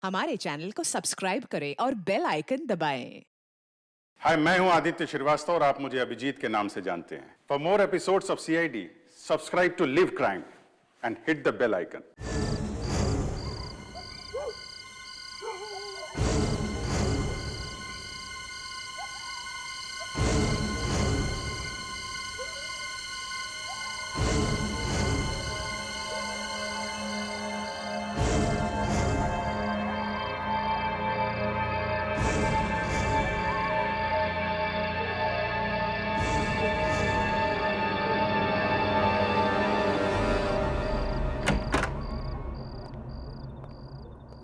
हमारे चैनल को सब्सक्राइब करें और बेल आइकन दबाएं। हाय, मैं हूं आदित्य श्रीवास्तव और आप मुझे अभिजीत के नाम से जानते हैं। For more episodes of CID, subscribe to live crime and hit the bell icon.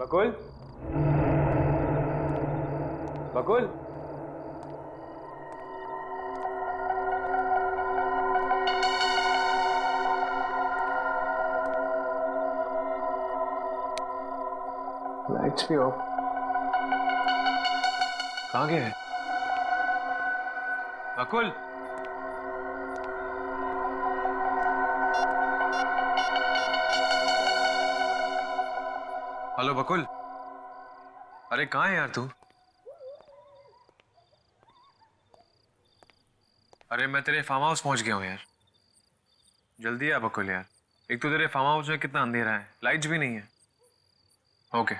Bakul, Bakul, lights भी ऑफ। कहाँ गया है बकुल? हेलो बकुल, अरे कहाँ है यार तू? अरे मैं तेरे फार्म हाउस पहुंच गया हूँ यार। जल्दी आ बकुल यार, एक तो तेरे फार्म हाउस में कितना अंधेरा है, लाइट्स भी नहीं है। ओके।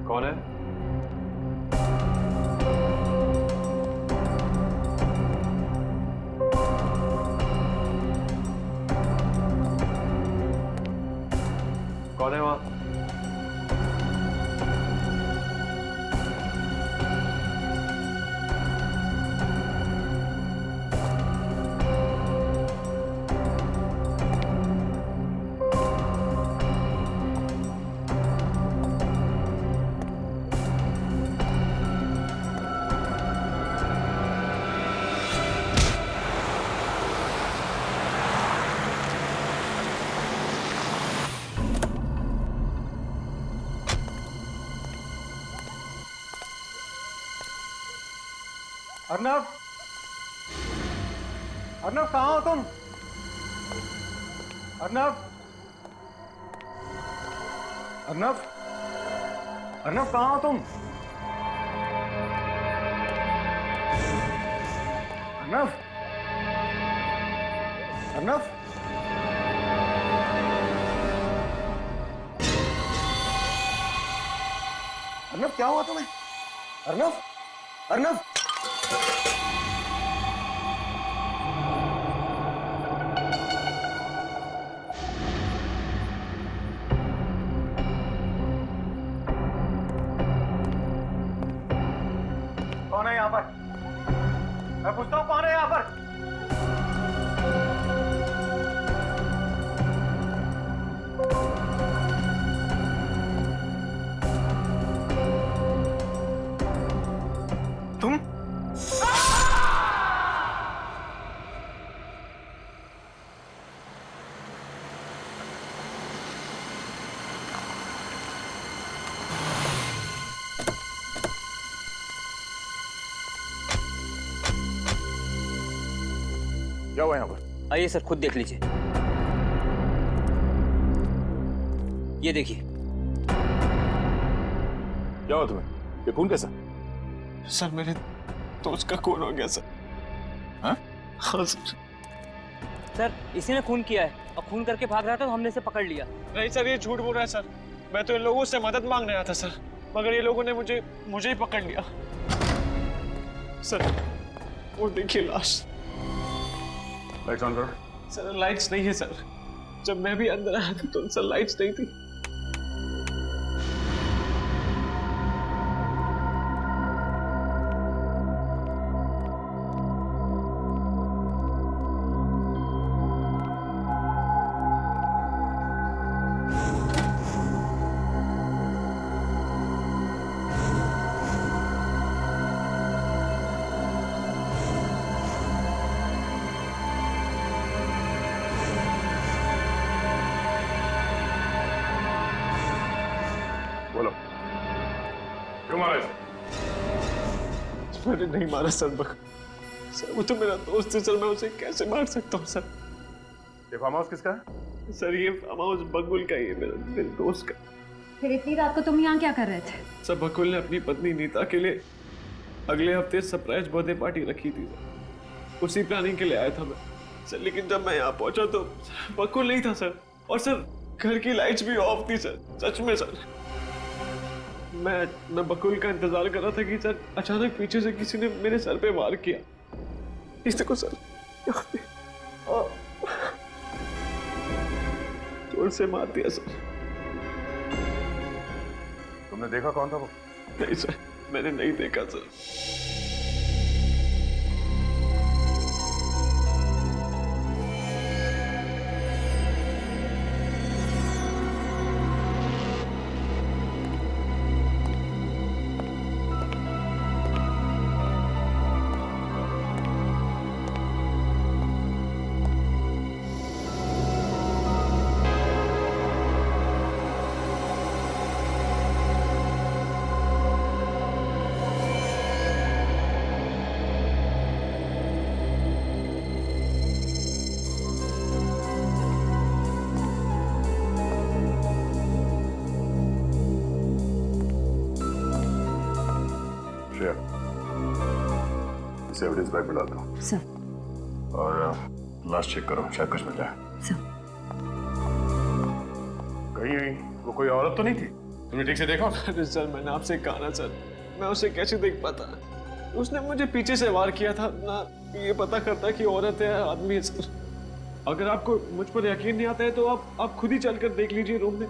कौन है? कौन है वहां? अर्नव, अर्नव कहाँ हो तुम? अर्नव, अर्नव, अर्नव कहाँ हो तुम? अर्नव, अर्नव, अर्नव क्या हुआ तुम्हें? अर्नव, अर्नव, कौन है यहाँ पर? मैं पूछता हूँ कौन है यहाँ पर? तुम? क्या हुआ यहाँ पर? आइए सर, खुद देख लीजिए। ये देखिए। क्या हुआ तुम्हें? ये खून कैसा? सर मेरे दोस्त का खून हो गया सर। हाँ? हाँ सर। सर इसी ने खून किया है और खून करके भाग रहा था तो हमने इसे पकड़ लिया। नहीं सर, ये झूठ बोल रहा है सर। मैं तो इन लोगों से मदद मांगने आया था सर, मगर ये लोगों ने मुझे ही पकड़ लिया। सर वो देखिए लाश। लाइट्स ऑन करो। सर लाइट्स नहीं है सर। जब मैं भी अंदर आया था तो सर लाइट्स नहीं थी। मैंने नहीं मारा सर बकुल। सर वो तो मेरा दोस्त है सर, मैं उसे कैसे मार सकता हूँ सर? ये फार्म हाउस किसका है? सर ये फार्म हाउस बकुल का ही है, मेरे दोस्त का। फिर इतनी रात को तुम यहाँ क्या कर रहे थे? सर बकुल ने अपनी पत्नी नीता के लिए अगले हफ्ते सरप्राइज बर्थडे पार्टी रखी थी सर, उसी प्लानिंग के लिए आया था मैं सर। लेकिन जब मैं यहाँ पहुंचा तो बकुल नहीं था सर, और सर घर की लाइट्स भी ऑफ थी सर, सच में सर। मैं बकुल का इंतजार कर रहा था कि सर अचानक पीछे से किसी ने मेरे सर पे वार किया। इस देखो सर, जोर से मार दिया सर। तुमने देखा कौन था वो? नहीं सर, मैंने नहीं देखा सर। श्रेया, इसे एविडेंस बैग में डाल दो। सर। और लास्ट चेक करो, शायद कुछ मिल जाए। सर। कहीं वो कोई औरत तो नहीं थी? तुमने ठीक से देखा? अरे सर मैंने आपसे कहा ना सर, मैं उसे कैसे देख पाता? उसने मुझे पीछे से वार किया था ना, ये पता करता कि औरत है आदमी है सर। अगर आपको मुझ पर यकीन नहीं आता है तो आप खुद ही चलकर देख लीजिए रूम में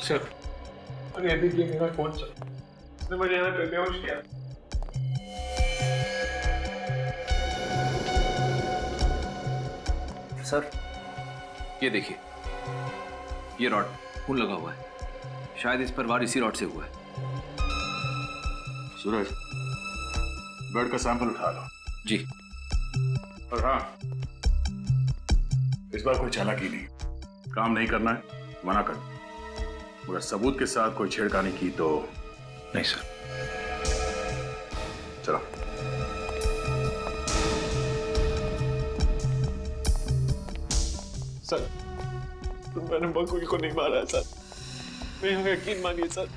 सर। और ये देखिए मेरा फोन सर, उसने मुझे यहाँ पे बेहोश किया। सर ये देखिए, ये रॉड खून लगा हुआ है, शायद इस पर वार इसी रॉड से हुआ है। सूरज, ब्लड का सैंपल उठा लो। जी। और हाँ, इस बार कोई चालाकी नहीं, काम नहीं करना है, मना कर। मगर सबूत के साथ कोई छेड़खानी की तो नहीं सर। चलो। सर मैंने बकुल को नहीं मारा सर, मेरा यकीन मानिए सर।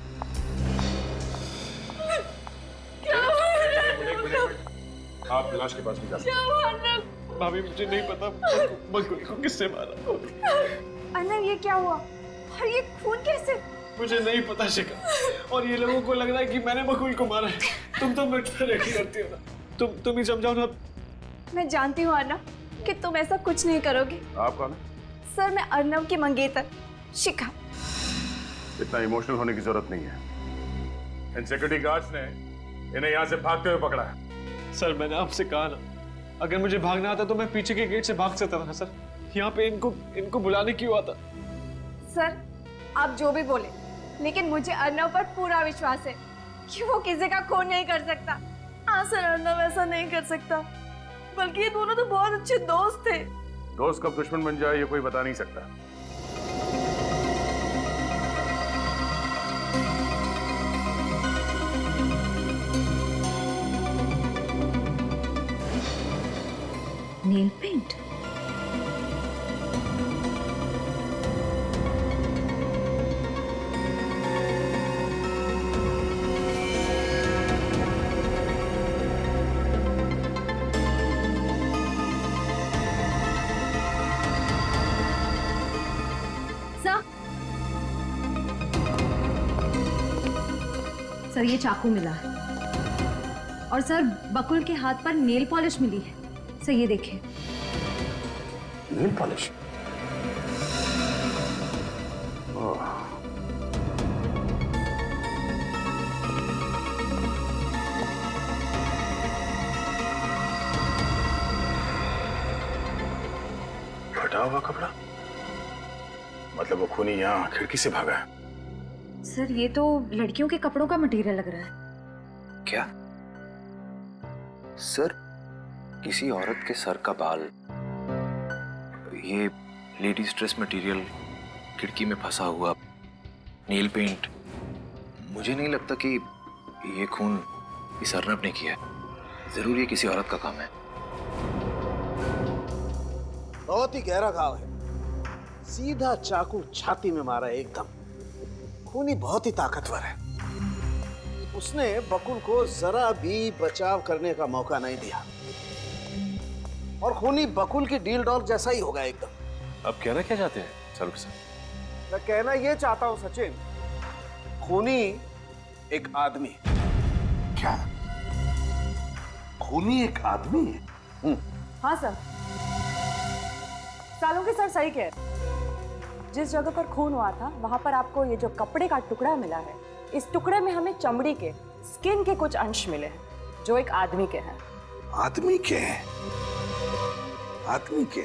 आप लाश के पास भी जा सकते हैं। भाभी मुझे नहीं पता बकुल को किसने मारा। अर्नव ये क्या हुआ? और ये खून कैसे? मुझे नहीं पता शिखा, और ये लोगों को लग रहा है कि मैंने बकुल को मारा है। तुम तो मुझ पर यकीन करती हो ना, तुम ही समझाओ ना। मैं जानती हूँ अर्नव कि तुम ऐसा कुछ नहीं करोगे। आप कौन है? सर मैं अर्नव की मंगेतर शिखा। इतना इमोशनल होने की जरूरत नहीं है। इन सिक्योरिटी गार्ड्स ने इन्हें यहाँ से भागते हुए पकड़ा है। सर मैंने आपसे कहा ना, अगर मुझे भागना आता तो मैं पीछे के गेट से भाग सकता था सर। यहाँ पे इनको बुलाने क्यों आता? सर आप जो भी बोले, लेकिन मुझे अर्नव पर पूरा विश्वास है कि वो किसी का खून नहीं कर सकता। हाँ सर, अर्नव ऐसा नहीं कर सकता, बल्कि ये दोनों तो बहुत अच्छे दोस्त थे। दोस्त कब दुश्मन बन जाए ये कोई बता नहीं सकता। Nail paint? सर ये चाकू मिला है, और सर बकुल के हाथ पर नेल पॉलिश मिली है। सर ये देखिए। Nail polish? फटा हुआ कपड़ा, मतलब वो खूनी यहाँ खिड़की से भागा है। सर ये तो लड़कियों के कपड़ों का मटेरियल लग रहा है। क्या सर? किसी औरत के सर का बाल, ये लेडीज ड्रेस मटेरियल, खिड़की में फंसा हुआ नेल पेंट। मुझे नहीं लगता कि ये खून इस अर्नब ने किया है। जरूर ये किसी औरत का काम है। बहुत ही गहरा घाव है, सीधा चाकू छाती में मारा है एकदम। खूनी बहुत ही ताकतवर है। उसने बकुल को जरा भी बचाव करने का मौका नहीं दिया और खूनी बकुल की डील डॉग जैसा ही होगा एकदम। अब कहना क्या चाहते हैं सर? मैं कहना ये चाहता हूं सचिन, खूनी एक आदमी। क्या खूनी एक आदमी है? हाँ सर, सालों के सर सही कह रहे। जिस जगह पर खून हुआ था वहां पर आपको ये जो कपड़े का टुकड़ा मिला है, इस टुकड़े में हमें चमड़ी के, स्किन के कुछ अंश मिले हैं जो एक आदमी के हैं। आदमी के हैं? आदमी के?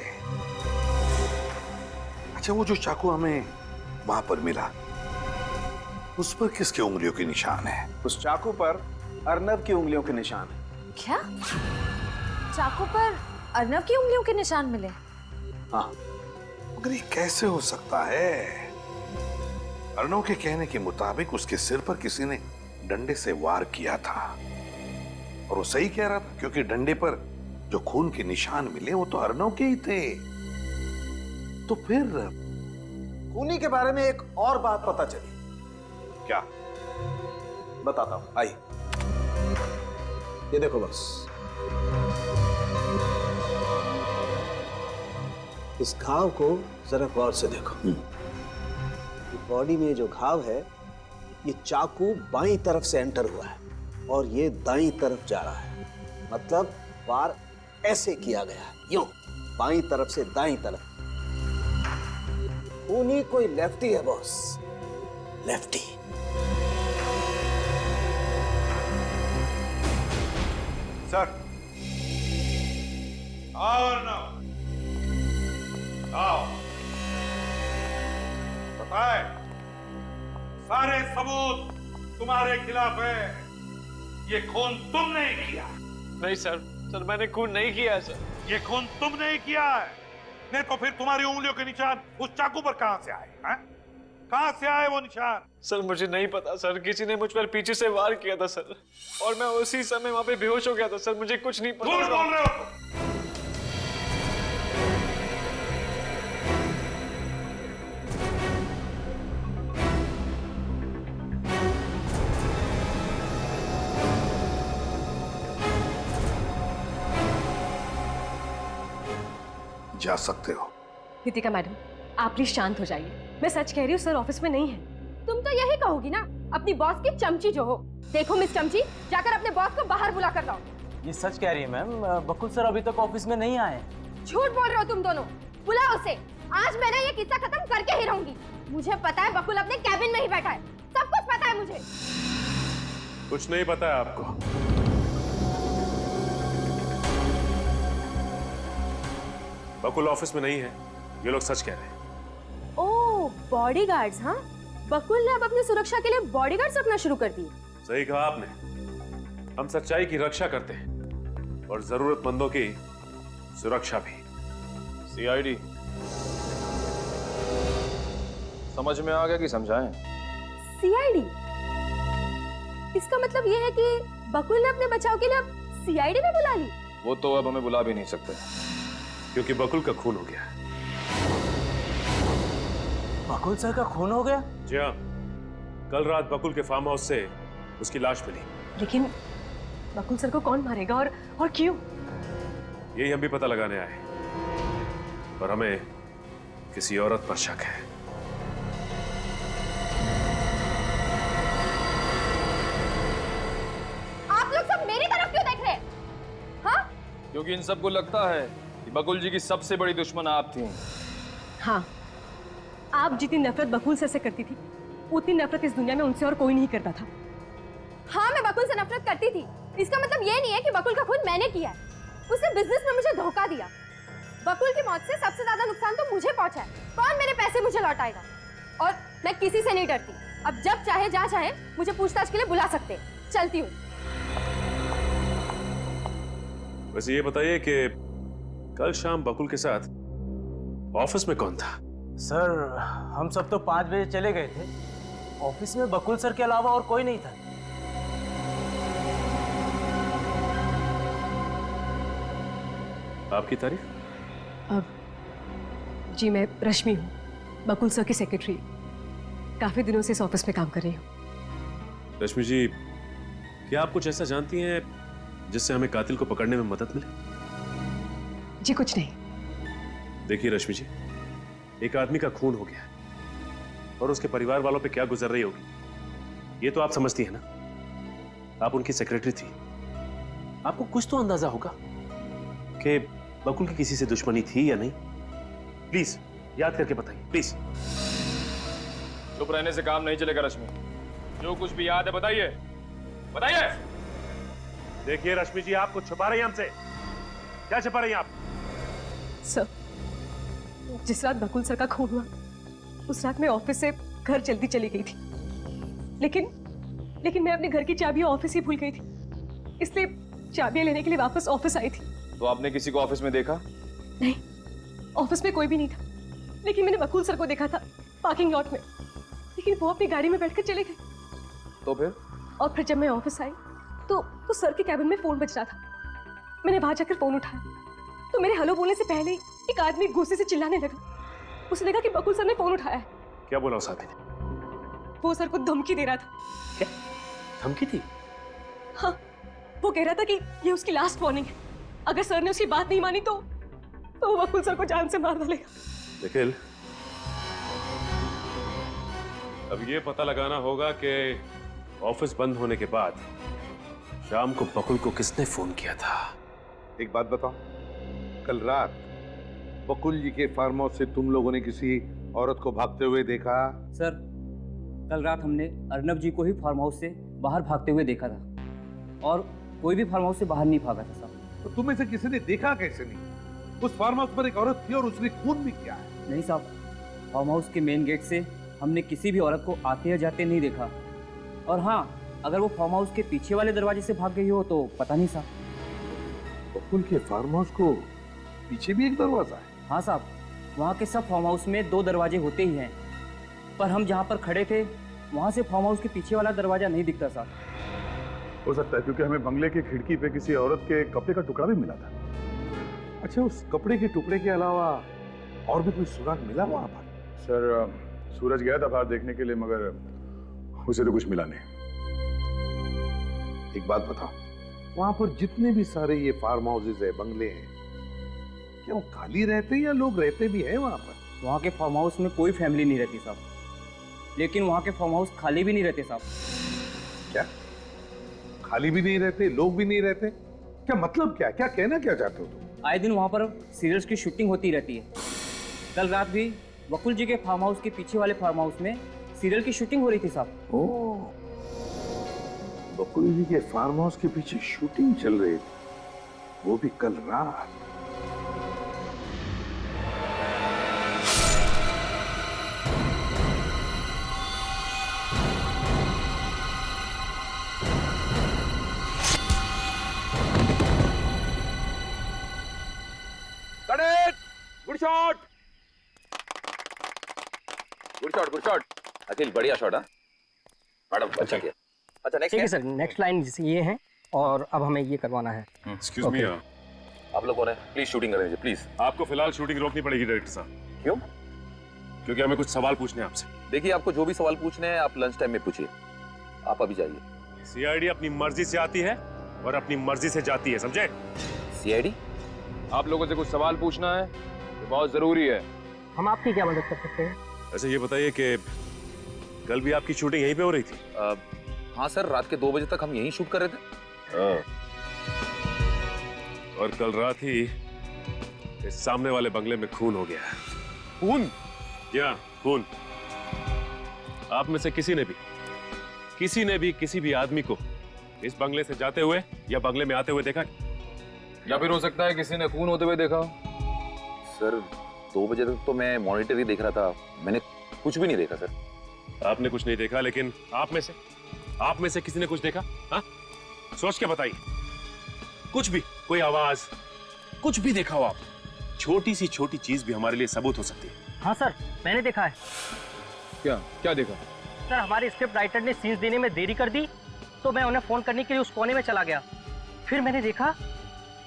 अच्छा, वो जो चाकू हमें वहां पर मिला, उस पर किसके उंगलियों के निशान है? उस चाकू पर अर्नब की उंगलियों के निशान है। क्या? चाकू पर अर्नब की उंगलियों के निशान मिले? हाँ। मगर ये कैसे हो सकता है? अर्नव के कहने के मुताबिक उसके सिर पर किसी ने डंडे से वार किया था और वो सही कह रहा था, क्योंकि डंडे पर जो खून के निशान मिले वो तो अर्नव के ही थे। तो फिर खूनी के बारे में एक और बात पता चली। क्या? बताता हूं, आई ये देखो बस, इस घाव को जरा गौर से देखो। बॉडी में जो घाव है, ये चाकू बाईं तरफ से एंटर हुआ है और ये दाईं तरफ जा रहा है। मतलब वार ऐसे किया गया है, यूं बाईं तरफ से दाईं तरफ। खूनी कोई लेफ्टी है बॉस, लेफ्टी। सर, आओ ना, आओ, बताए, सारे सबूत तुम्हारे खिलाफ है। ये खून तुमने ही किया। नहीं सर, सर मैंने खून नहीं किया है सर। ये खून तुमने ही किया है। नहीं तो फिर तुम्हारी उंगलियों के निशान उस चाकू पर कहां से आए हैं? कहां से आए वो निशान? सर मुझे नहीं पता सर, किसी ने मुझ पर पीछे से वार किया था सर, और मैं उसी समय वहां पे बेहोश हो गया था सर। मुझे कुछ नहीं पता। झूठ बोल रहे हो तुम। जा सकते हो। नितिका मैडम, आप प्लीज शांत हो जाइए। मैं सच कह रही हूँ, सर ऑफिस में नहीं है। तुम तो यही कहोगी ना, अपनी बॉस की चमची जो हो। देखो मिस चमची, जाकर अपने बॉस को बाहर बुला कर लाओ। ये सच कह रही है मैम, बकुल सर अभी तक ऑफिस में नहीं आए। झूठ बोल रहे हो तुम दोनों। बुलाओ उसे। आज मैं ना ये किस्सा खत्म करके ही रहूंगी। मुझे पता है बकुल अपने कैबिन में ही बैठा है, सब कुछ पता है मुझे। कुछ नहीं पता है आपको। बकुल ऑफिस में नहीं है, ये लोग सच कह रहे हैं। ओह, बॉडीगार्ड्स, हाँ? बकुल ने अब अपनी सुरक्षा के लिए बॉडीगार्ड्स रखना शुरू कर दिए। सही कहा आपने। हम सच्चाई की रक्षा करते हैं और जरूरतमंदों की सुरक्षा भी। सीआईडी समझ में आ गया कि समझाएं? सीआईडी? इसका मतलब ये है कि बकुल ने अपने बचाव के लिए अब सीआईडी में बुला ली। वो तो अब हमें बुला भी नहीं सकते, क्योंकि बकुल का खून हो गया। बकुल सर का खून हो गया? जी हाँ, कल रात बकुल के फार्म हाउस से उसकी लाश मिली। लेकिन बकुल सर को कौन मारेगा और क्यों? यही हम भी पता लगाने आए, पर हमें किसी औरत पर शक है। आप लोग सब मेरी तरफ क्यों देख रहे हैं? हाँ? क्योंकि इन सबको लगता है कि बकुल जी की सबसे बड़ी दुश्मन आप थी। हाँ, आप जितनी नफरत बकुल सर से करती थी, उतनी नफरत इस दुनिया में उनसे और कोई नहीं करता था। हाँ, मैं बकुल से नफरत करती थी। इसका मतलब ये नहीं है कि बकुल का खून मैंने किया है। उसने बिजनेस में मुझे धोखा दिया। बकुल की मौत से सबसे ज्यादा नुकसान तो मुझे पहुंचा है। कौन मेरे पैसे मुझे लौटाएगा? और मैं किसी से नहीं डरती। अब जब चाहे जहाँ चाहे मुझे पूछताछ के लिए बुला सकते। चलती हूँ। वैसे ये बताइए कि कल शाम बकुल के साथ ऑफिस में कौन था? सर हम सब तो 5 बजे चले गए थे। ऑफिस में बकुल सर के अलावा और कोई नहीं था। आपकी तारीफ? जी मैं रश्मि हूँ, बकुल सर की सेक्रेटरी। काफी दिनों से इस ऑफिस में काम कर रही हूँ। रश्मि जी, क्या आप कुछ ऐसा जानती हैं जिससे हमें कातिल को पकड़ने में मदद मिले? जी कुछ नहीं। देखिए रश्मि जी, एक आदमी का खून हो गया है और उसके परिवार वालों पे क्या गुजर रही होगी ये तो आप समझती हैं ना। आप उनकी सेक्रेटरी थी, आपको कुछ तो अंदाजा होगा कि बकुल की किसी से दुश्मनी थी या नहीं। प्लीज याद करके बताइए प्लीज। चुप रहने से काम नहीं चलेगा रश्मि, जो कुछ भी याद है बताइए, बताइए। देखिए रश्मि जी, आपको छुपा रही हैं हमसे। क्या छुपा रही हैं आप? सर, जिस रात बकुल सर का खून हुआ उस रात मैं ऑफिस से घर जल्दी चली गई थी, लेकिन मैं अपने घर की चाबियां ऑफिस ही भूल गई थी, इसलिए चाबियां लेने के लिए वापस ऑफिस आई थी। तो आपने किसी को ऑफिस में देखा? नहीं, ऑफिस में कोई भी नहीं था, लेकिन मैंने बकुल सर को देखा था पार्किंग लॉट में, लेकिन वो अपनी गाड़ी में बैठकर चले गए। तो फिर? और फिर जब मैं ऑफिस आई तो सर के कैबिन में फोन बज रहा था। मैंने वहां जाकर फोन उठाया तो मेरे हेलो बोलने से पहले ही एक आदमी गुस्से से चिल्लाने लगा। उसे लगा कि बकुल सर ने फोन उठाया है। क्या बोला उस आदमी ने? वो सर को धमकी दे रहा था। क्या धमकी थी? हाँ, वो कह रहा था कि ये उसकी लास्ट वार्निंग है, अगर सर ने उसकी बात नहीं मानी तो वो बकुल सर को जान से मार डालेगा। निखिल, अब ये पता लगाना होगा कि ऑफिस बंद होने के बाद शाम को बकुल को किसने फोन किया था। एक बात बताओ, कल रात बकुल जी के फार्म हाउस से तुम लोगों ने किसी औरत को भागते हुए देखा? सर, कल रात हमने अर्नब जी को ही फार्म हाउस से बाहर भागते हुए देखा था, और कोई भी फार्म हाउस से बाहर नहीं भागा था साहब। तो तुम में से किसी ने देखा कैसे नहीं? उस फार्म हाउस पर एक औरत थी और उसने खून भी किया है। नहीं साहब, फार्म हाउस के मेन गेट से हमने किसी भी औरत को आते या जाते नहीं देखा। और हाँ, अगर वो फार्म हाउस के पीछे वाले दरवाजे से भाग गई हो तो पता नहीं साहब। बकुल के फार्म हाउस को पीछे भी एक दरवाजा है? हाँ साहब, वहाँ के सब फार्म हाउस में 2 दरवाजे होते ही हैं, पर हम जहाँ पर खड़े थे वहाँ से फार्म हाउस के पीछे वाला दरवाजा नहीं दिखता साहब। हो सकता है क्योंकि हमें बंगले की खिड़की पे किसी औरत के कपड़े का टुकड़ा भी मिला था। अच्छा, उस कपड़े के टुकड़े के अलावा और भी कोई सुराग मिला वहां पर? सर, सूरज गया था बाहर देखने के लिए, मगर उसे तो कुछ मिला नहीं। एक बात बताओ, वहां पर जितने भी सारे ये फार्म हाउसेज है, बंगले हैं, क्या वो खाली रहते हैं या लोग रहते भी हैं वहां पर? वहाँ के फार्म हाउस में कोई फैमिली नहीं रहती साहब, लेकिन वहाँ के फार्म हाउस खाली भी नहीं रहते साहब। क्या खाली भी नहीं रहते, लोग भी नहीं रहते? क्या मतलब क्या, क्या कहना क्या चाहते हो तुम? आए दिन वहाँ पर सीरियल्स की शूटिंग होती रहती है। कल रात भी बकुल जी के फार्म हाउस के पीछे वाले फार्म हाउस में सीरियल की शूटिंग हो रही थी साहब। ओह, बकुल जी के फार्म हाउस के पीछे शूटिंग चल रही थी, वो भी कल रात। Good shot, good shot, good shot. Akhil, बढ़िया शॉट। मैडम, अच्छा किया। अच्छा, नेक्स्ट ठीक है सर, नेक्स्ट लाइन ये है और अब हमें ये करवाना है। एक्सक्यूज मी, आप लोगों ने प्लीज शूटिंग करने दीजिए, प्लीज। आपको फिलहाल शूटिंग रोकनी पड़ेगी डायरेक्टर साहब। क्यों? क्योंकि हमें कुछ सवाल पूछने हैं आपसे। देखिए, आपको जो भी सवाल पूछने हैं आप लंच टाइम में पूछिए, आप अभी जाइए। सीआईडी अपनी मर्जी से आती है और अपनी मर्जी से जाती है, समझे? सीआईडी? आप लोगों से कुछ सवाल पूछना है, ये बहुत जरूरी है। हम आपकी क्या मदद कर सकते हैं? अच्छा ये बताइए कि कल भी आपकी शूटिंग यहीं पे हो रही थी? हाँ सर, रात के 2 बजे तक हम यहीं शूट कर रहे थे। और कल रात ही इस सामने वाले बंगले में खून हो गया। खून? क्या खून? आप में से किसी ने भी किसी भी आदमी को इस बंगले से जाते हुए या बंगले में आते हुए देखा? या फिर हो सकता है किसी ने खून होते हुए देखा। सर, 2 बजे तक तो मैं मॉनिटर ही देख रहा था, मैंने कुछ भी नहीं देखा सर। आपने कुछ नहीं देखा, लेकिन आप में से किसी ने कुछ देखा? हाँ, सोच के बताइए। कुछ भी, कोई आवाज, कुछ भी देखा हो आप? छोटी सी छोटी चीज भी हमारे लिए सबूत हो सकती है। हाँ सर, मैंने देखा है। क्या क्या देखा? सर, हमारे स्क्रिप्ट राइटर ने सीन्स देने में देरी कर दी तो मैं उन्हें फोन करने के लिए उस कोने में चला गया। फिर मैंने देखा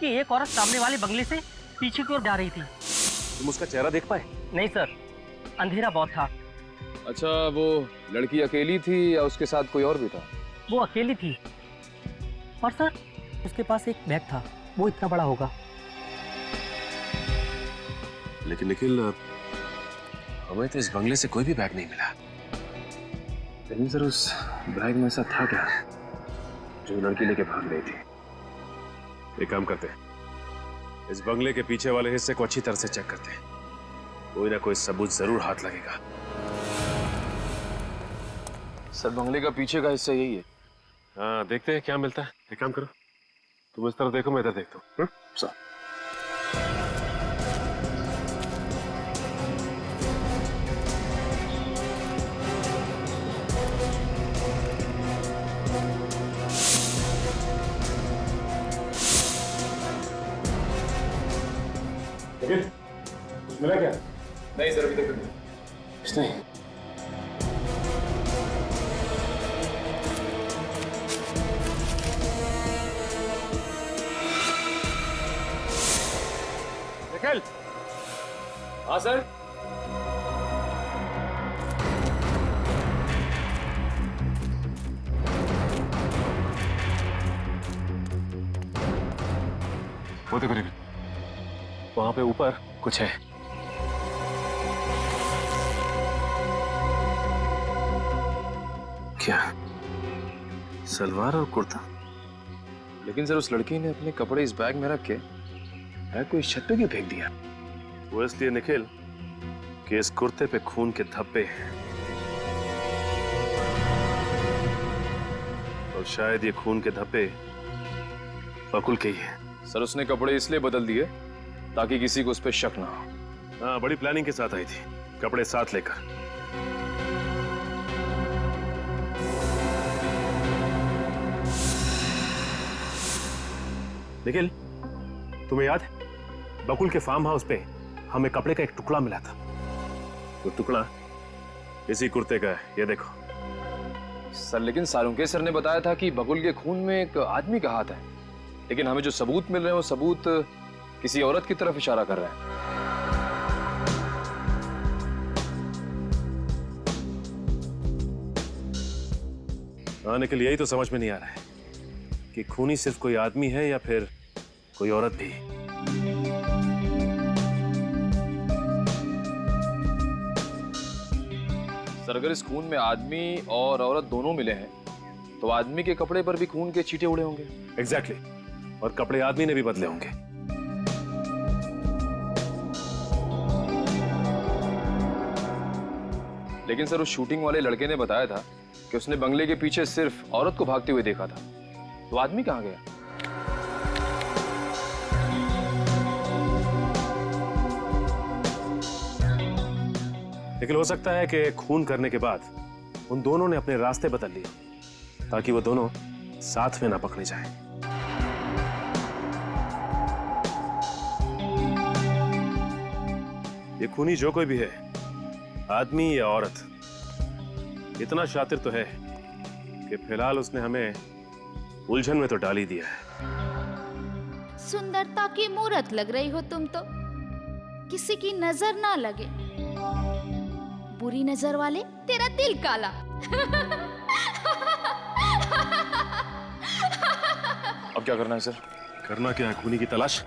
कि एक औरत सामने वाले बंगले से पीछे की ओर जा रही थी। तुम उसका चेहरा देख पाए? नहीं सर, अंधेरा बहुत था। अच्छा, वो लड़की अकेली थी या उसके साथ कोई और भी था? वो अकेली थी और सर उसके पास एक बैग था, वो इतना बड़ा होगा। लेकिन निखिल, हमें तो इस बंगले से कोई भी बैग नहीं मिला। लेकिन सर, उस बैग में ऐसा था क्या जो लड़की लेके भाग गई थी? एक काम करते हैं, इस बंगले के पीछे वाले हिस्से को अच्छी तरह से चेक करते हैं। कोई ना कोई सबूत जरूर हाथ लगेगा। सर, बंगले का पीछे का हिस्सा यही है। हाँ, देखते हैं क्या मिलता है। एक काम करो, तुम इस तरफ देखो, मैं इधर देखता हूँ। सर, मिला क्या? नहीं सर, अभी तक कुछ नहीं। निखिल। हाँ सर। वो देखो निखिल, वहां पे ऊपर कुछ है। क्या? सलवार और कुर्ता? लेकिन सर, उस लड़की ने अपने कपड़े इस बैग में रख के बैग को इस छत पे क्यों फेंक दिया? वो इसलिए निखिल कि इस कुर्ते पे खून के धब्बे हैं और शायद ये खून के धब्बे बकुल के ही हैं। सर, उसने कपड़े इसलिए बदल दिए ताकि किसी को उस पर शक ना हो। हाँ, बड़ी प्लानिंग के साथ आई थी, कपड़े साथ लेकर। निखिल, तुम्हें याद है बकुल के फार्म हाउस पे हमें कपड़े का एक टुकड़ा मिला था? वो टुकड़ा इसी कुर्ते का है, ये देखो। सर, लेकिन सालुंके सर ने बताया था कि बकुल के खून में एक आदमी का हाथ है, लेकिन हमें जो सबूत मिल रहे हैं वो सबूत किसी औरत की तरफ इशारा कर रहे हैं। हाँ निखिल, यही तो समझ में नहीं आ रहा है कि खूनी सिर्फ कोई आदमी है या फिर कोई औरत भी। सर, अगर इस खून में आदमी और औरत दोनों मिले हैं तो आदमी के कपड़े पर भी खून के छींटे उड़े होंगे। एग्जैक्टली, और कपड़े आदमी ने भी बदले होंगे। लेकिन सर, उस शूटिंग वाले लड़के ने बताया था कि उसने बंगले के पीछे सिर्फ औरत को भागते हुए देखा था, तो आदमी कहाँ गया? लेकिन हो सकता है कि खून करने के बाद उन दोनों ने अपने रास्ते बदल लिए ताकि वो दोनों साथ में ना पकड़े जाएं। ये खूनी जो कोई भी है, आदमी या औरत, इतना शातिर तो है कि फिलहाल उसने हमें उलझन में तो डाल ही दिया है। सुंदरता की मूरत लग रही हो तुम तो, किसी की नजर ना लगे, बुरी नजर वाले तेरा दिल काला। अब क्या करना है सर? करना क्या है, खूनी की तलाश।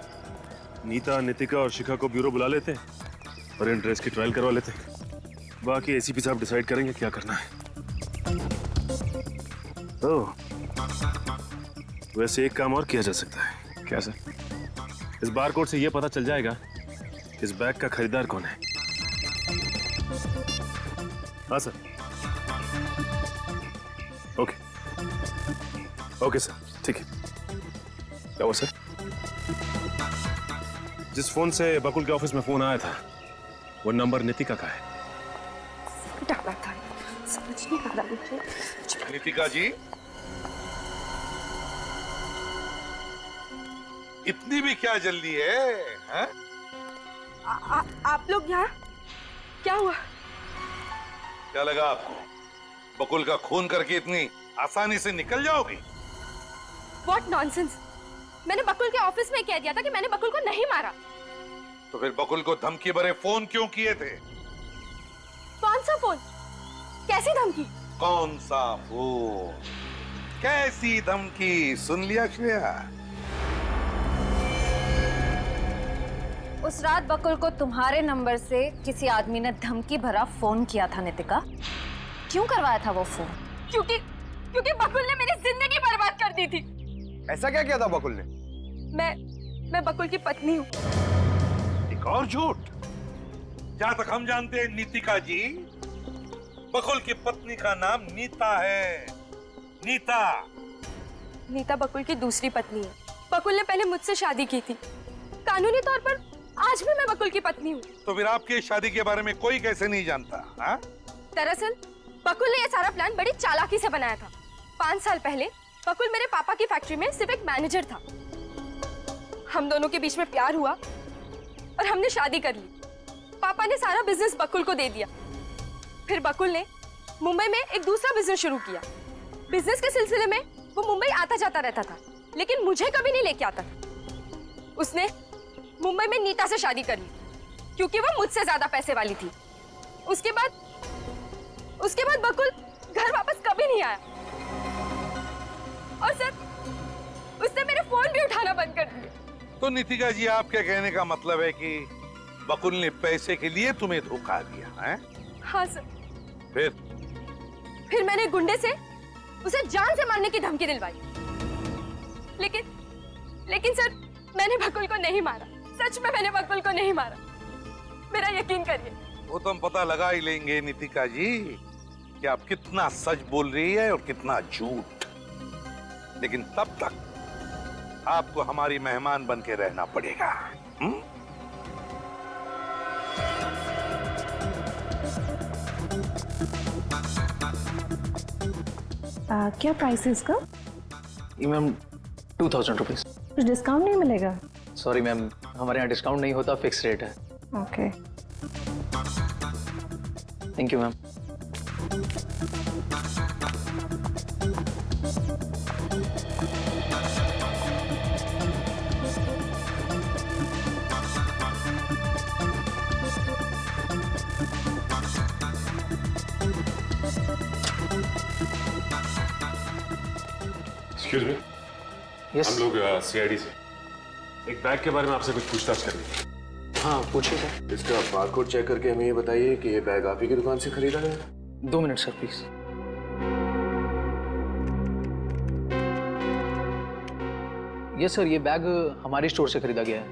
नीता, नितिका और शिखा को ब्यूरो बुला लेते और इन ड्रेस की ट्रायल करवा लेते। बाकी एसीपी साहब डिसाइड करेंगे क्या करना है। ओह, वैसे एक काम और किया जा सकता है। क्या सर? इस बारकोड से यह पता चल जाएगा कि इस बैग का खरीदार कौन है। हाँ सर। ओके ओके सर, ठीक है। क्या हुआ सर? जिस फोन से बकुल के ऑफिस में फोन आया था वो नंबर नितिका का है। डाला था, समझ नहीं आ रहा मुझे। नितिका जी, इतनी भी क्या जल्दी है, हैं? आप लोग यहाँ? क्या हुआ? क्या लगा आपको बकुल का खून करके इतनी आसानी से निकल जाओगी? What nonsense! मैंने बकुल के ऑफिस में कह दिया था कि मैंने बकुल को नहीं मारा। तो फिर बकुल को धमकी भरे फोन क्यों किए थे? कौन सा फोन? कैसी धमकी? कौन सा फोन? कैसी धमकी? सुन लिया श्रेया? उस रात बकुल को तुम्हारे नंबर से किसी आदमी ने धमकी भरा फोन किया था नितिका। क्यों करवाया था वो फोन? क्योंकि बकुल ने मेरी जिंदगी बर्बाद कर दी थी। ऐसा क्या किया था बकुल ने? मैं बकुल की पत्नी हूँ। एक और झूठ। जहां तक हम जानते हैं नीतिका जी, बकुल की पत्नी का नाम नीता है। नीता बकुल की दूसरी पत्नी है। बकुल ने पहले मुझसे शादी की थी। कानूनी तौर पर आज भी मैं बकुल की पत्नी हूँ। तो फिर आपके शादी के बारे में कोई कैसे नहीं जानता? हाँ? दरअसल बकुल ने यह सारा प्लान बड़ी चालाकी से बनाया था। 5 साल पहले बकुल मेरे पापा की फैक्ट्री में सिर्फ एक मैनेजर था। हम दोनों के बीच में प्यार हुआ और हमने शादी कर ली। पापा ने सारा बिजनेस बकुल को दे दिया। फिर बकुल ने मुंबई में एक दूसरा बिजनेस शुरू किया। बिजनेस के सिलसिले में वो मुंबई आता जाता रहता था, लेकिन मुझे कभी नहीं लेके आता था। उसने मुंबई में नीता से शादी कर ली क्योंकि वो मुझसे ज्यादा पैसे वाली थी। उसके बाद बकुल घर वापस कभी नहीं आया। और सर, उसने मेरे फोन भी उठाना बंद कर दिए। तो नीतिका जी, आपके कहने का मतलब है कि बकुल ने पैसे के लिए तुम्हें धोखा दिया है? हाँ सर। फिर मैंने गुंडे से उसे जान से मारने की धमकी दिलवाई। लेकिन सर, मैंने बकुल को नहीं मारा। सच में मैंने बकुल को नहीं मारा। मेरा यकीन करिए। वो तो हम पता लगा ही लेंगे नीतिका जी कि आप कितना सच बोल रही है और कितना झूठ। लेकिन तब तक आपको हमारी मेहमान बन के रहना पड़ेगा। क्या प्राइस है इसका? Ma'am 2000 rupees. कुछ डिस्काउंट नहीं मिलेगा? सॉरी मैम, हमारे यहाँ डिस्काउंट नहीं होता, फिक्स रेट है। Okay. Thank you ma'am. Excuse me, yes. हम लोग सीआईडी से एक बैग के बारे में आपसे कुछ पूछताछ करनी है। हाँ पूछिए सर। इसका बारकोड चेक करके हमें ये बताइए कि ये बैग आप ही की दुकान से खरीदा गया? 2 minute sir please. Yes sir, ये बैग हमारे स्टोर से खरीदा गया है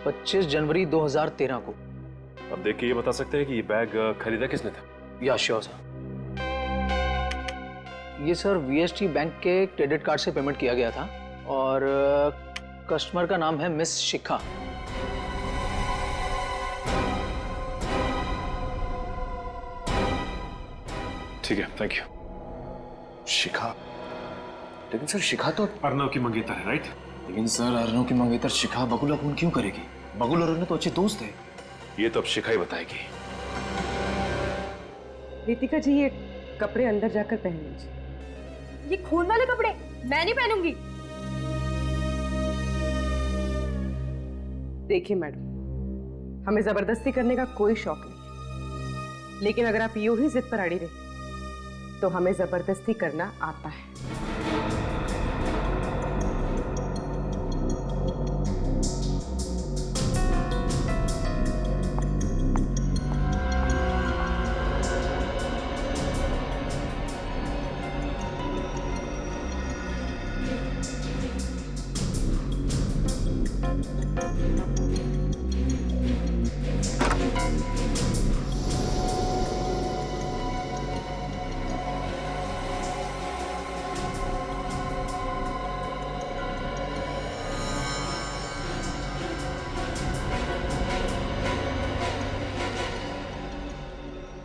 25 जनवरी 2013 को। अब देख के ये बता सकते हैं कि ये बैग खरीदा किसने था? या श्योर सर। ये सर वीएसटी बैंक के क्रेडिट कार्ड से पेमेंट किया गया था और कस्टमर का नाम है मिस शिखा। ठीक है, थैंक यू। शिखा? लेकिन सर, शिखा तो अर्नव की मंगेतर है, राइट? लेकिन सर, अर्नव की मंगेतर शिखा बकुल का खून क्यों करेगी? बकुल और अर्नव तो अच्छे दोस्त थे। ये तो अब शिखा ही बताएगी। नीतिका जी, ये कपड़े अंदर जाकर पहन लीजिए। ये खून वाले कपड़े मैं नहीं पहनूंगी। देखिए मैडम, हमें जबरदस्ती करने का कोई शौक नहीं, लेकिन अगर आप यूं ही जिद पर अड़ी रहे तो हमें जबरदस्ती करना आता है।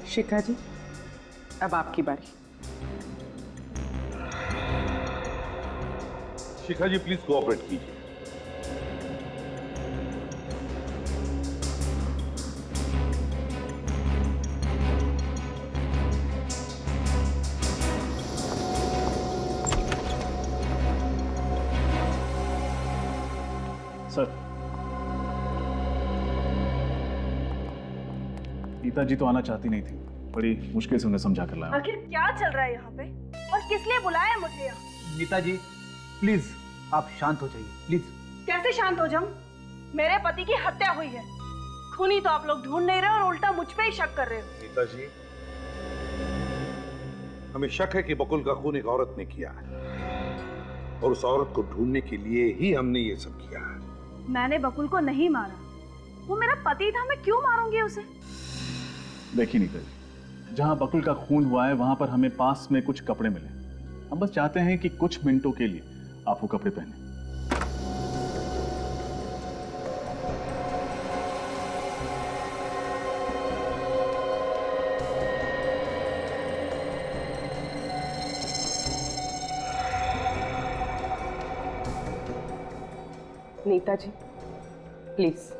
शिखा जी, अब आपकी बारी। शिखा जी, प्लीज कोऑपरेट कीजिए। सर, नीता जी तो आना चाहती नहीं थी, बड़ी मुश्किल से उन्हें समझा कर लाया। आखिर क्या चल रहा है यहाँ पे और किस लिए बुलाया है मुझे यहाँ? नीता जी प्लीज आप शांत हो जाइए प्लीज। कैसे शांत हो जाऊं? मेरे पति की हत्या हुई है, खूनी तो आप लोग ढूंढ नहीं रहे और उल्टा मुझ पे ही शक कर रहे हो। नीता जी, हमें शक है कि बकुल का खून एक औरत ने किया है और उस औरत को ढूंढने के लिए ही हमने ये सब किया है। मैंने बकुल को नहीं मारा, वो मेरा पति था, मैं क्यों मारूंगी उसे? देखिए नीता जी, जहां बकुल का खून हुआ है वहां पर हमें पास में कुछ कपड़े मिले। हम बस चाहते हैं कि कुछ मिनटों के लिए आप वो कपड़े पहने। नीता जी प्लीज।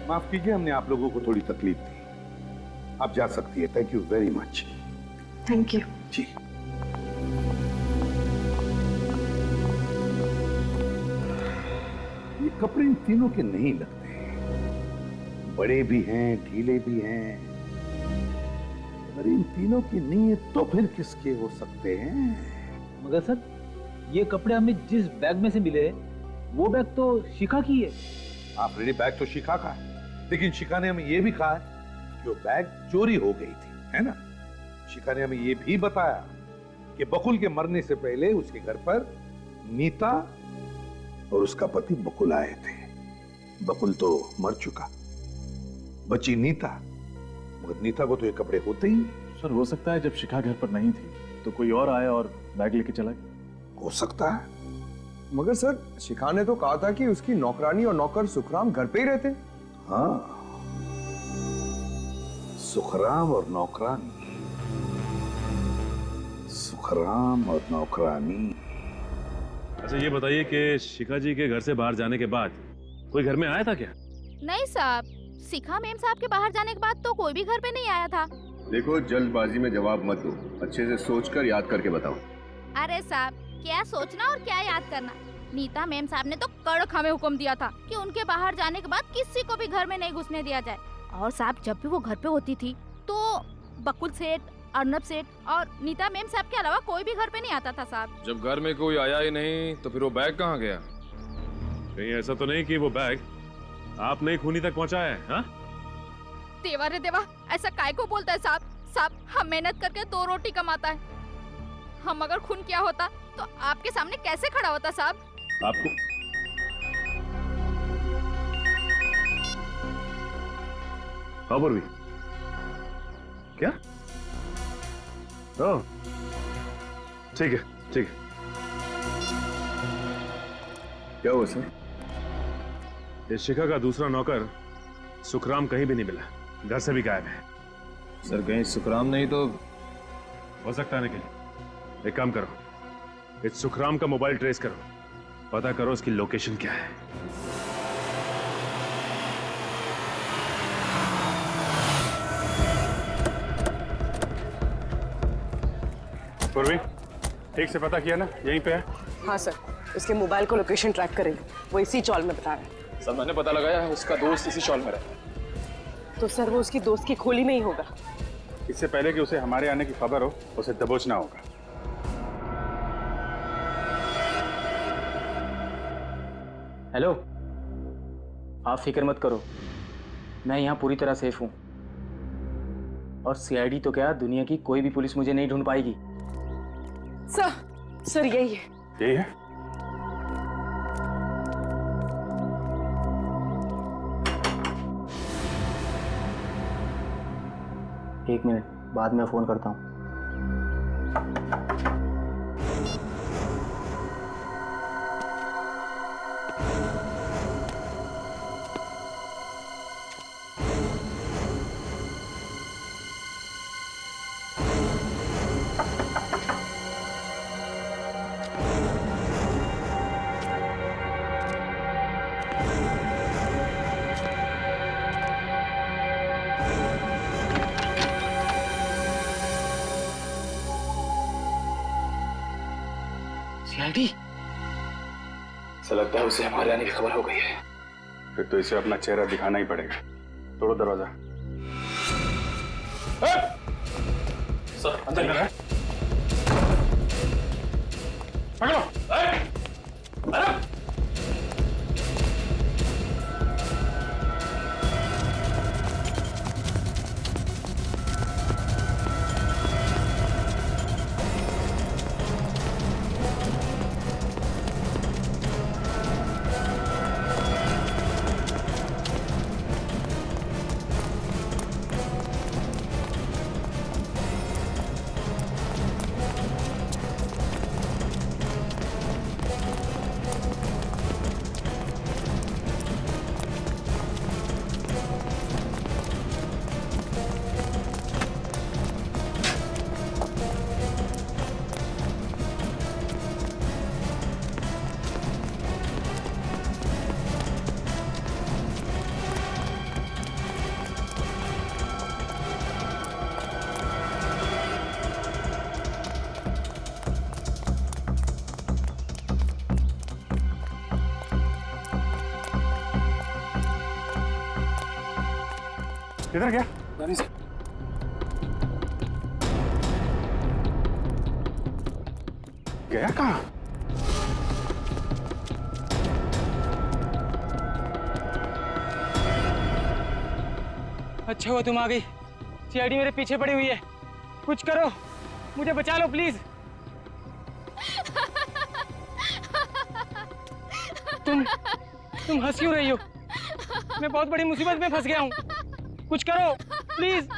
माफ कीजिए, हमने आप लोगों को थोड़ी तकलीफ दी। आप जा सकती है। Thank you very much. Thank you. जी। ये कपड़े इन तीनों के नहीं लगते, बड़े भी हैं, ढीले भी हैं। अगर इन तीनों की नहीं है तो फिर किसके हो सकते हैं? मगर सर ये कपड़े हमें जिस बैग में से मिले वो बैग तो शिखा की है। ऑलरेडी बैग तो शिखा का है, लेकिन शिखा ने हमें यह भी कहा है कि वो बैग चोरी हो गई थी, है ना? शिखा ने हमें यह भी बताया कि बकुल के मरने से पहले उसके घर पर नीता और उसका पति बकुल आए थे। बकुल तो मर चुका, बची नीता, मगर नीता को तो ये कपड़े होते ही नहीं। सर हो सकता है जब शिखा घर पर नहीं थी तो कोई और आया और बैग लेके चला गया। हो सकता है। मगर सर शिखा ने तो कहा था कि उसकी नौकरानी और नौकर सुखराम घर पे ही रहते। हाँ, सुखराम और नौकरानी, सुखराम और नौकरानी। अच्छा ये बताइए कि शिखा जी के घर से बाहर जाने के बाद कोई घर में आया था क्या? नहीं साहब, शिखा मैम साहब के बाहर जाने के बाद तो कोई भी घर पे नहीं आया था। देखो जल्दबाजी में जवाब मत दो, अच्छे से सोचकर याद करके बताओ। अरे साहब क्या सोचना और क्या याद करना, नीता मैम साहब ने तो कड़क हमें हुक्म दिया था कि उनके बाहर जाने के बाद किसी को भी घर में नहीं घुसने दिया जाए। और साहब जब भी वो घर पे होती थी तो बकुल सेठ, अर्नब सेठ और नीता मैम साहब के अलावा कोई भी घर पे नहीं आता था साहब। जब घर में कोई आया ही नहीं तो फिर वो बैग कहाँ गया? कहीं ऐसा तो नहीं कि वो बैग आपने खूनी तक पहुंचाया है? हाँ? देवा रे देवा, ऐसा काय को बोलता है साहब? साहब हम मेहनत करके 2 रोटी कमाता है, हम अगर खून किया होता तो आपके सामने कैसे खड़ा होता साहब? आपको खबर भी क्या? ओह ठीक है ठीक है। क्या हुआ सर? ये शिखा का दूसरा नौकर सुखराम कहीं भी नहीं मिला, घर से भी गायब है। सर कहीं सुखराम नहीं तो? हो सकता है निखिल, एक काम करो, इस सुखराम का मोबाइल ट्रेस करो, पता करो उसकी लोकेशन क्या है। पूर्वी, ठीक से पता किया ना, यहीं पे है? हाँ सर, उसके मोबाइल को लोकेशन ट्रैक करेंगे, वो इसी चौल में बता रहा है। सर मैंने पता लगाया है, उसका दोस्त इसी चौल में रहता। तो सर वो उसकी दोस्त की खोली में ही होगा। इससे पहले कि उसे हमारे आने की खबर हो, उसे दबोचना होगा। हेलो, आप फिक्र मत करो, मैं यहाँ पूरी तरह सेफ हूँ। और सीआईडी तो क्या, दुनिया की कोई भी पुलिस मुझे नहीं ढूंढ पाएगी। सर यही है। यही है? एक मिनट, बाद में फ़ोन करता हूँ। सीआईडी? ऐसा लगता है उसे हमारे आने की खबर हो गई है। फिर तो इसे अपना चेहरा दिखाना ही पड़ेगा। तोड़ो दरवाजा। सर अंदर है। पकड़ो। किधर गया? नहीं सर। गया कहाँ? अच्छा हुआ तुम आ गई। सीआईडी मेरे पीछे पड़ी हुई है, कुछ करो, मुझे बचा लो प्लीज। तुम हंस क्यों रही हो? मैं बहुत बड़ी मुसीबत में फंस गया हूँ, कुछ करो प्लीज।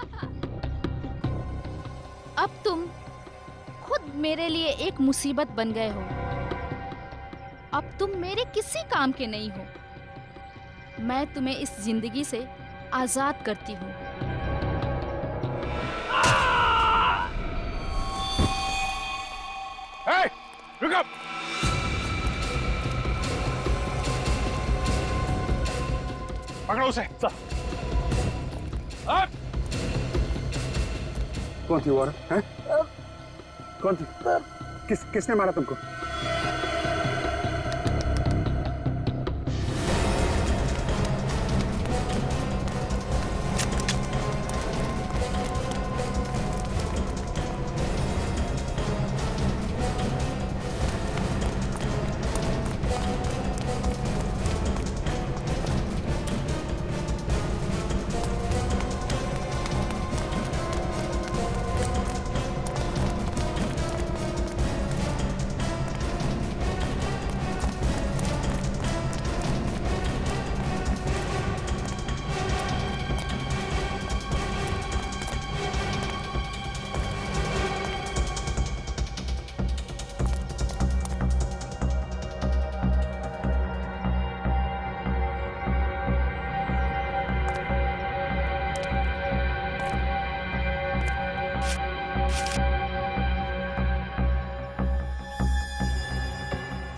अब तुम खुद मेरे लिए एक मुसीबत बन गए हो। अब तुम मेरे किसी काम के नहीं हो। मैं तुम्हें इस जिंदगी से आजाद करती हूँ। Hey, रुक up! पकड़ो उसे। कौन थी वो औरत? हैं? कौन थी? किसने मारा तुमको?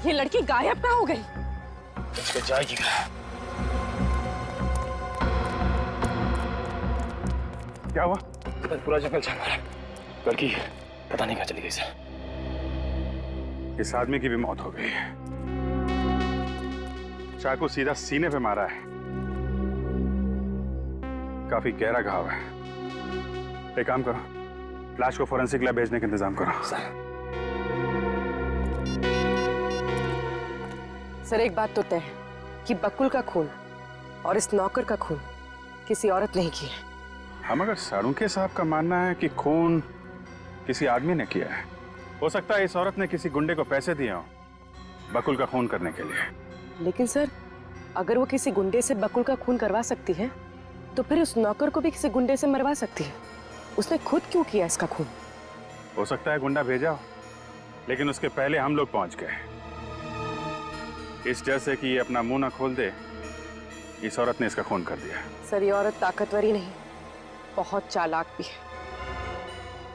ये लड़की गायब कहाँ हो गई? इसको जाएगी क्या हुआ? पूरा जंगल छान मारा, लड़की पता नहीं कहाँ चली गई सर। इस आदमी की भी मौत हो गई है। चाकू सीधा सीने पे मारा है, काफी गहरा घाव है। एक काम करो, लाश को फोरेंसिक लैब भेजने का इंतजाम करो। सर एक बात तो तय है कि बकुल का खून और इस नौकर का खून किसी औरत ने किया है। हम अगर साळुंखे साहब का मानना है कि खून किसी आदमी ने किया है, हो सकता है इस औरत ने किसी गुंडे को पैसे दिए हों बकुल का खून करने के लिए। लेकिन सर अगर वो किसी गुंडे से बकुल का खून करवा सकती है तो फिर उस नौकर को भी किसी गुंडे से मरवा सकती है। उसने खुद क्यों किया इसका खून? हो सकता है गुंडा भेजा हो, लेकिन उसके पहले हम लोग पहुंच गए। इस डर से कि ये अपना मुंह ना खोल दे, इस औरत ने इसका खून कर दिया। सर ये औरत ताकतवर ही नहीं, बहुत चालाक भी है।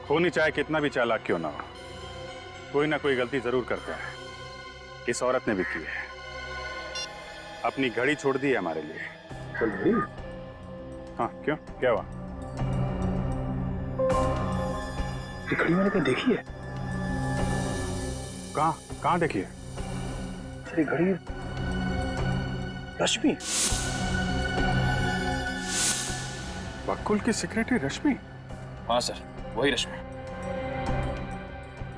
खूनी चाहे कितना भी चालाक क्यों ना हो, कोई ना कोई गलती जरूर करता है। इस औरत ने भी की है, अपनी घड़ी छोड़ दी है हमारे लिए। घड़ी? हाँ, क्यों, क्या हुआ? ये घड़ी मैंने कहीं देखी है। कहाँ देखी है? ये घड़ी रश्मि, बकुल की सेक्रेटरी रश्मि? हाँ सर, वही रश्मि।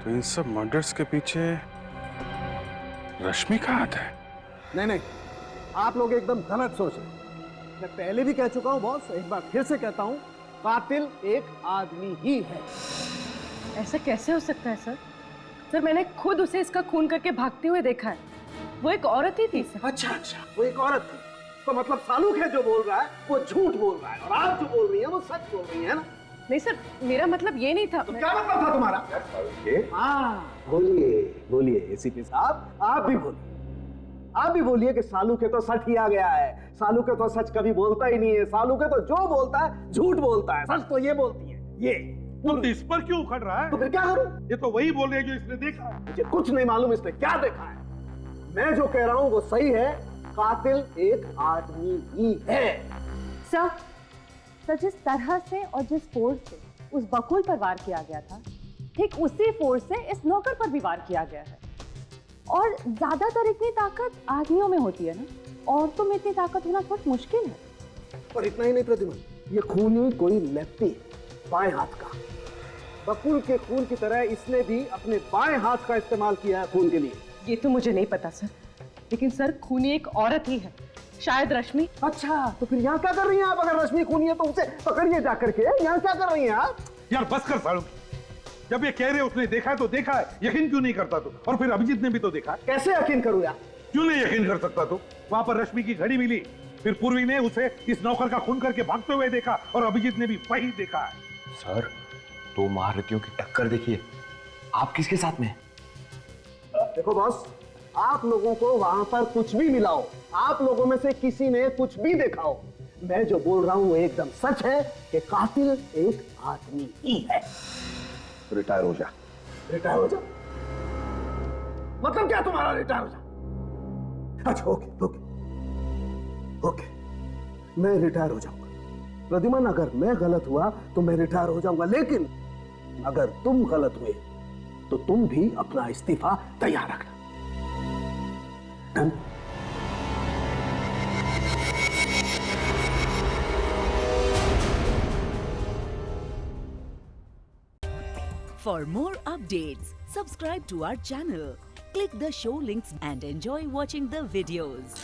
तो इन सब मर्डर्स के पीछे रश्मि का हाथ है? नहीं, आप लोग एकदम गलत सोच रहे हैं। मैं पहले भी कह चुका हूं बॉस, एक बार फिर से कहता हूं, कातिल एक आदमी ही है। ऐसा कैसे हो सकता है सर? सर मैंने खुद उसे इसका खून करके भागते हुए देखा है। वो एक औरत ही थी सर। अच्छा, वो एक औरत थी। तो मतलब सालूक है जो बोल रहा है वो झूठ बोल रहा है, और आप जो बोल रही हैं वो सच बोल रही है ना? नहीं सर, मेरा मतलब ये नहीं था। तो क्या मतलब था तुम्हारा? हाँ, बोलिए एसीपी साहब, आप भी बोलिए कि सालू के तो सच ही आ गया है। सालू के तो सच कभी बोलता ही नहीं है। सालू के तो जो बोलता है झूठ बोलता है, सच तो ये बोलती है। ये तो इस पर क्यों उखड़ रहा है? तो फिर क्या करूं? ये तो वही बोल रहे हैं जो इसने देखा है। मुझे कुछ नहीं मालूम इसने क्या देखा है। मैं जो कह रहा हूं वो सही है, कातिल एक आदमी ही है। सर, जिस तरह से और जिस फोर्स से उस बकुल पर वार किया गया था, ठीक उसी फोर्स से इस नौकर पर भी वार किया गया है। और ज्यादातर इतनी ताकत आदमियों में होती है ना, औरतों में इतनी ताकत होना बहुत मुश्किल है। और इतना ही नहीं प्रतिमा, ये खूनी कोई लेफ्टी, बाएं हाथ का। बकुल के खून की तरह इसने भी अपने बाएं हाथ का इस्तेमाल किया है खून के लिए। ये तो मुझे नहीं पता सर, लेकिन सर खूनी एक औरत ही है, शायद रश्मि। अच्छा, तो फिर यहाँ क्या कर रही हैं आप? अगर रश्मि खूनी है तो उसे पकड़िए जाकर के। यहाँ क्या कर रही हैं आप? यार बस कर सालू, जब ये कह रहे उसने देखा है तो देखा है, यकीन क्यों नहीं करता तू? और फिर अभिजीत ने भी तो देखा। कैसे यकीन करूँ यार? क्यों नहीं यकीन कर सकता तू? वहां पर रश्मि की घड़ी मिली, फिर पूर्वी ने उसे इस नौकर का खून करके भागते हुए देखा, और अभिजीत ने भी वही देखा है। सर, दो महारथियों की टक्कर देखिए, आप किसके साथ में? देखो बॉस, आप लोगों को वहां पर कुछ भी मिला हो, आप लोगों में से किसी ने कुछ भी देखा हो, मैं जो बोल रहा हूं वो एकदम सच है कि कातिल एक आदमी ही है। रिटायर हो जा। रिटायर हो जा? मतलब क्या तुम्हारा रिटायर हो जा? अच्छा, ओके, मैं रिटायर हो जाऊंगा। प्रद्युमन, अगर मैं गलत हुआ तो मैं रिटायर हो जाऊंगा, लेकिन अगर तुम गलत हुए तो तुम भी अपना इस्तीफा तैयार रखना। Done? For more updates, subscribe to our channel, click the show links and enjoy watching the videos.